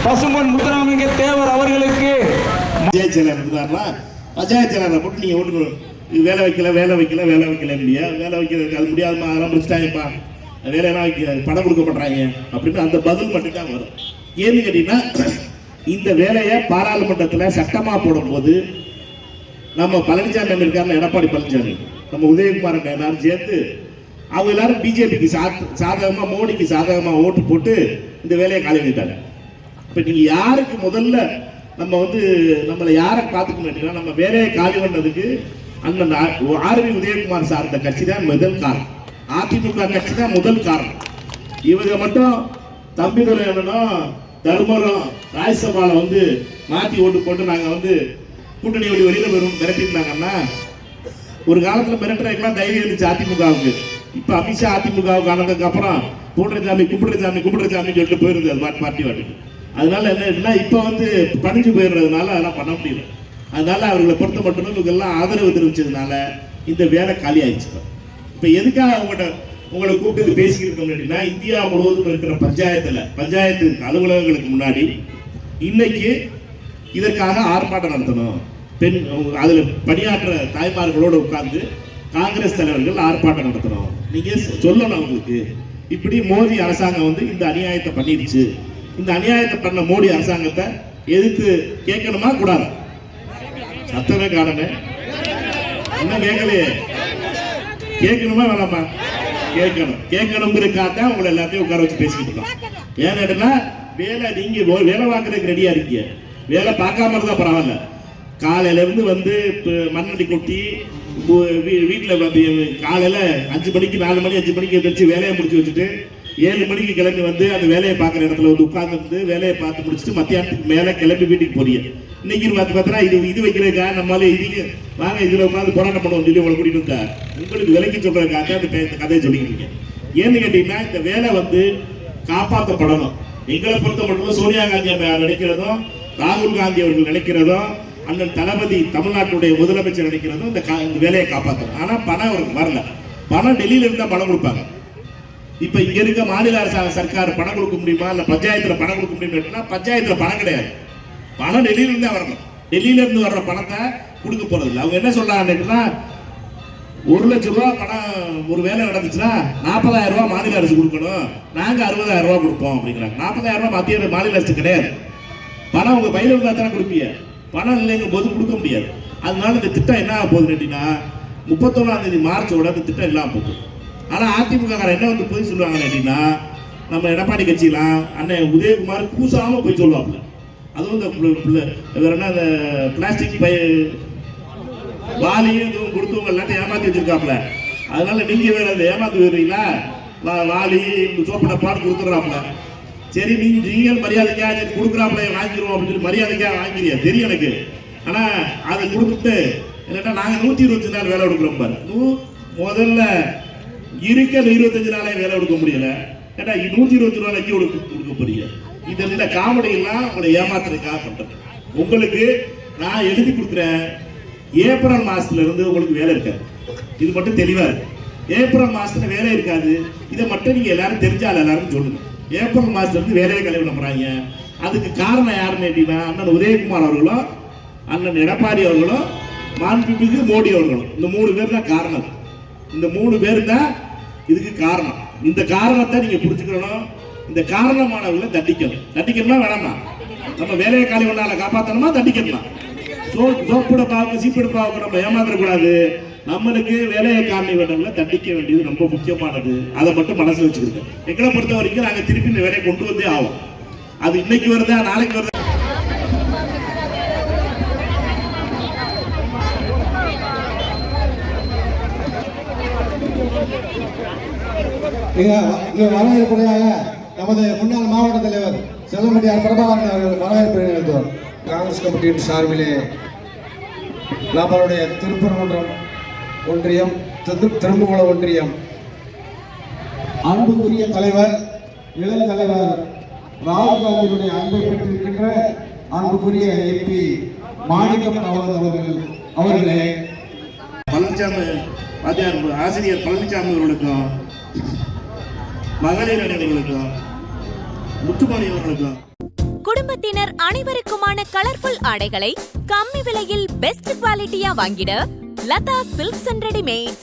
பசும்பொன் முத்துராமலிங்க தேவர் அவர்களுக்கு பஞ்சாயத்து செயலர் இருந்தாருன்னா பஞ்சாயத்து செயலரை போட்டு நீங்கள் ஓட்டு வேலை வைக்கல இல்லையா வேலை வைக்கிறதுக்கு அது முடியாதுமா ஆரம்பிச்சுட்டாங்கப்பா வேலையெல்லாம் வைக்க பணம் கொடுக்க மாட்டாங்க அப்படின்னு அந்த பதில் மட்டும்தான் வரும். ஏன்னு கேட்டீங்கன்னா இந்த வேலையை பாராளுமன்றத்தில் சட்டமாக போடும்போது நம்ம பழனிசாமி இருக்காருல, எடப்பாடி பழனிசாமி, நம்ம உதயகுமார் எல்லாரும் சேர்த்து அவங்க எல்லாரும் பிஜேபிக்கு சாதகமாக மோடிக்கு சாதகமாக ஓட்டு போட்டு இந்த வேலையை காலி பண்ணிட்டாங்க. இப்போ நீங்கள் யாருக்கு முதல்ல நம்மளை யாரை பார்த்துக்கணும், நம்ம வேலையை காலி பண்ணதுக்கு அண்ணன் ஆர்வி உதயகுமார் சார்ந்த கட்சி தான் முதல் காரணம். அதிமுக கட்சி தான் முதல் காரணம். இவங்க மட்டும் தம்பிதுரையனும் தர்மரும் ராஜ்யசபாவில் மாற்றி ஓட்டு போட்டு நாங்கள் கூட்டணி ஓடி வெளியில் வரும் மிரட்டிருந்தாங்கன்னா ஒரு காலத்தில் மிரட்டுறதுக்கெல்லாம் தைரியம் இருந்துச்சு அதிமுகவுக்கு. இப்போ அமித்ஷா அதிமுகவுக்கு ஆனதுக்கு அப்புறம் கும்பிடுற சாமி சொல்லிட்டு போயிருது அது பார்ட்டி வாட்டுக்கு. அதனால என்ன இப்போ பணிஞ்சு போயிடுறதுனால அதெல்லாம் பண்ண முடியல. அதனால அவர்களை பொறுத்த மட்டும் இவங்கெல்லாம் ஆதரவு தெரிவிச்சதுனால இந்த வேலை காலி ஆயிடுச்சு. இப்போ எதுக்காக உங்களை கூப்பிட்டு பேசிக்கிட்டு இருக்கோம் அப்படின்னா, இந்தியா முழுவதும் இருக்கிற பஞ்சாயத்து அலுவலகங்களுக்கு முன்னாடி இன்னைக்கு இதற்காக ஆர்ப்பாட்டம் நடத்தணும். அதில் பணியாற்ற தாய்மார்களோடு உட்கார்ந்து காங்கிரஸ் தலைவர்கள் ஆர்ப்பாட்டம் நடத்தணும். நீங்கள் சொல்லணும் அவங்களுக்கு, இப்படி மோடி அரசாங்கம் இந்த அநியாயத்தை பண்ணிடுச்சு, இந்த அநியாயத்தை பண்ண மோடி அரசாங்கத்தை எதிர்த்து கேட்கணுமா கூடாது? சத்தமே காரணமே என்ன கேட்கலையே, கேட்கணுமா வேணாமா? கேட்கணுங்கிறதுக்காக தான் உங்களை எல்லாத்தையும் உட்கார வச்சு பேசிக்கிட்டு இருக்கோம். ஏன்னா வேலை நீங்க வேலை பார்க்கறதுக்கு ரெடியா இருக்கீங்க, வேலை பார்க்காம இருந்தா பரவாயில்ல. காலையில இருந்து மண்ணடி கொட்டி வீட்டில் காலையில 5 மணிக்கு 4 மணி 5 மணிக்கு எந்திரிச்சு வேலையை முடிச்சு வச்சுட்டு 7 மணிக்கு கிளம்பி அந்த வேலையை பார்க்குற இடத்துல உட்கார்ந்து வேலையை பார்த்து முடிச்சுட்டு மத்தியானத்துக்கு மேலே கிளம்பி வீட்டுக்கு போறீங்க. இன்னைக்கு பார்த்தா இது வைக்கிறதுக்கா நம்மளால இதுக்கு வாங்க இதில் உட்காந்து போராட்டம் பண்ணுவோம் சொல்லி உங்களை கூட்டிட்டு வந்தா உங்களுக்கு விலைக்கு சொல்றதுக்காக இந்த கதையை சொல்லிக்கிறீங்க. ஏன்னு கேட்டீங்கன்னா இந்த வேலை காப்பாற்றப்படணும். எங்களை பொறுத்த மட்டும் சோனியா காந்தி அம்மையார் நினைக்கிறதும், ராகுல் காந்தி அவர்கள் நினைக்கிறதும், அண்ணன் தளபதி தமிழ்நாட்டுடைய முதலமைச்சர் நினைக்கிறதும் இந்த வேலையை காப்பாற்றணும். ஆனால் பணம் அவருக்கு வரல. பணம் டெல்லியில இருந்தால் பணம் கொடுப்பாங்க. இப்ப இங்க இருக்க மாநில அரசாங்க சர்க்கார் பணம் கொடுக்க முடியுமா, இல்ல பஞ்சாயத்துல பணம் கொடுக்க முடியுமா? பஞ்சாயத்துல பணம் கிடையாது. பணம் டெல்லியில இருந்தே வரணும். டெல்லியில இருந்து வர்ற பணத்தை கொடுக்க போறது இல்லை. அவங்க என்ன சொல்றாங்கன்னா, 1 லட்சம் ரூபாய் பணம் ஒரு வேலை நடந்துச்சுன்னா 40,000 ரூபாய் மாநில அரசு கொடுக்கணும், நாங்க 60,000 ரூபாய் கொடுப்போம் அப்படிங்கிறாங்க. 40,000 ரூபாய் மத்திய மாநில அரசு கிடையாது. பணம் உங்க பயில இருந்தா தானே கொடுப்பீங்க, பணம் இல்லைங்க போது கொடுக்க முடியாது. அதனால இந்த திட்டம் என்ன ஆக போகுது அப்படின்னா, 31ஆம் தேதி மார்ச்சோட இந்த திட்டம் இல்லாம போகுது. ஆனால் அதிமுக என்ன போய் சொல்லுவாங்க அப்படின்னா, நம்ம எடப்பாடி கட்சியெல்லாம் அண்ணன் உதயகுமார் கூசாமல் போய் சொல்லுவாங்க. அதுவும் இந்த பிளாஸ்டிக் வாலியும் இதுவும் கொடுத்தவங்க எல்லாத்தையும் ஏமாற்றி வச்சிருக்காப்புல. அதனால நீங்க வேற அதை ஏமாத்தி வருவீங்களா? வாலி சோப்பு டப்பான்னு கொடுத்துட்றாப்புல. சரி நீங்கள் மரியாதைக்காக கொடுக்குறாப்புல வாங்கிடுவோம் அப்படின்னு சொல்லி மரியாதைக்காக வாங்கிறியா தெரியும் எனக்கு. ஆனால் அதை கொடுத்துட்டு இல்லைன்னா நாங்கள் 125 நாள் வேலை கொடுக்குறோம் பாரு. முதல்ல இருக்க 25 நாளே வேலை கொடுக்க முடியல, ஏன்னா 120 ரூபாய்க்கு கொடுக்க போறீங்க. இந்த காமெடி எல்லாம் உங்களை ஏமாத்துறதுக்காக பண்றது. உங்களுக்கு நான் எழுதி கொடுக்குறேன், ஏப்ரல் மாசத்துல இருந்து உங்களுக்கு வேலை இருக்காது. இது மட்டும் தெளிவா இருக்கு. ஏப்ரல் மாசத்துல வேலை இருக்காது. இதை மட்டும் நீங்க எல்லாரும் தெரிஞ்சால் எல்லாரும் சொல்லுங்க. ஏப்ரல் மாசத்துல இருந்து வேலையை கல்வி போறாங்க. அதுக்கு காரணம் யாருன்னு கேட்டீங்கன்னா, அண்ணன் உதயகுமார் அவர்களும், அண்ணன் எடப்பாடி அவர்களும், மாண்புமிகு மோடி அவர்களும். இந்த 3 பேர் தான் காரணம். இந்த 3 பேர் தான் இதுக்கு காரணம். இந்த காரணத்தை நீங்க புரிஞ்சுக்கணும். இந்த காரணமானவர்களை தண்டிக்கணுமா வேணாமா? நம்ம வேலையை காலி பண்ணால காப்பாற்றணுமா தண்டிக்கணுமா? சோப்பிடப்பாவுக்கு சீப்பிடப்பாவுக்கு நம்ம ஏமாந்துடக்கூடாது. நம்மளுக்கு வேலையை காலி பண்ணவங்களை தண்டிக்க வேண்டியது ரொம்ப முக்கியமானது. அதை மட்டும் மனசுல வச்சுக்கிட்டு எங்களை பொறுத்த வரைக்கும் நாங்கள் திருப்பி இந்த வேலையை கொண்டு வந்தே ஆகும். அது இன்னைக்கு வருதா நாளைக்கு வருதா வரவேற்புரையாக நமது முன்னாள் மாவட்ட தலைவர் செல்லமட்டியார் பிரபாகரன் அவர்கள் வரவேற்பு நிகழ்த்துவார். காங்கிரஸ் கமிட்டியின் சார்பிலே நம்மளுடைய திருப்பரங்குன்றம் ஒன்றியம், திருமங்கலம் ஒன்றியம் அன்புக்குரிய தலைவர், இளம் தலைவர் ராகுல் காந்தியுடைய அன்பை பெற்றிருக்கின்ற அன்புக்குரிய எம்பி மாணிக்கம் அவர்களே, பழனிசாமி ஆசிரியர் பழனிசாமி அவர்களுக்கும், மகளிர் அணிகளுக்கும், முத்துமணி அவர்களுக்கும் குடும்பத்தினர் அனைவருக்குமான கலர்ஃபுல் ஆடைகளை கம்மி விலையில் பெஸ்ட் குவாலிட்டியா வாங்கிட லதா சில்க்ஸ் அண்ட் ரெடிமேட்.